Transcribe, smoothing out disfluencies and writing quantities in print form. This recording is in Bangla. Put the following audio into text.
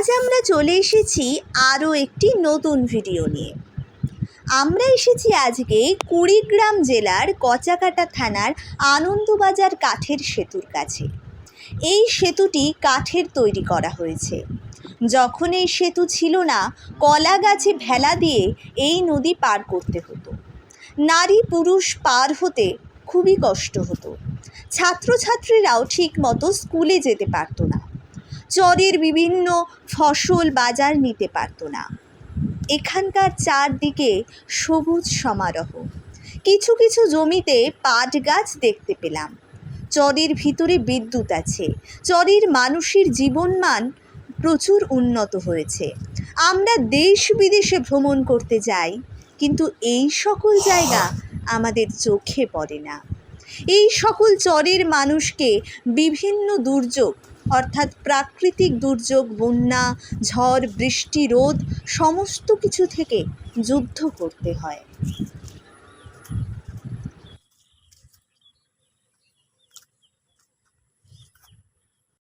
আজ আমরা চলে এসেছি আরও একটি নতুন ভিডিও নিয়ে। আমরা এসেছি আজকে কুড়িগ্রাম জেলার কচাকাটা থানার আনন্দবাজার কাঠের সেতুর কাছে। এই সেতুটি কাঠের তৈরি করা হয়েছে। যখন এই সেতু ছিল না, কলা গাছে ভেলা দিয়ে এই নদী পার করতে হতো। নারী পুরুষ পার হতে খুবই কষ্ট হতো। ছাত্রছাত্রীরাও ঠিক মতো স্কুলে যেতে পারতো না। চরের বিভিন্ন ফসল বাজার নিতে পারতো না। এখানকার চারদিকে সবুজ সমারোহ। কিছু কিছু জমিতে পাট গাছ দেখতে পেলাম। চরের ভিতরে বিদ্যুৎ আছে। চরের মানুষের জীবনমান প্রচুর উন্নত হয়েছে। আমরা দেশ বিদেশে ভ্রমণ করতে যাই, কিন্তু এই সকল জায়গা আমাদের চোখে পড়ে না। এই সকল চরের মানুষকে বিভিন্ন দুর্যোগ অর্থাৎ প্রাকৃতিক দুর্যোগ, বন্যা, ঝড়, বৃষ্টি, রোদ সমস্ত কিছু থেকে যুদ্ধ করতে হয়।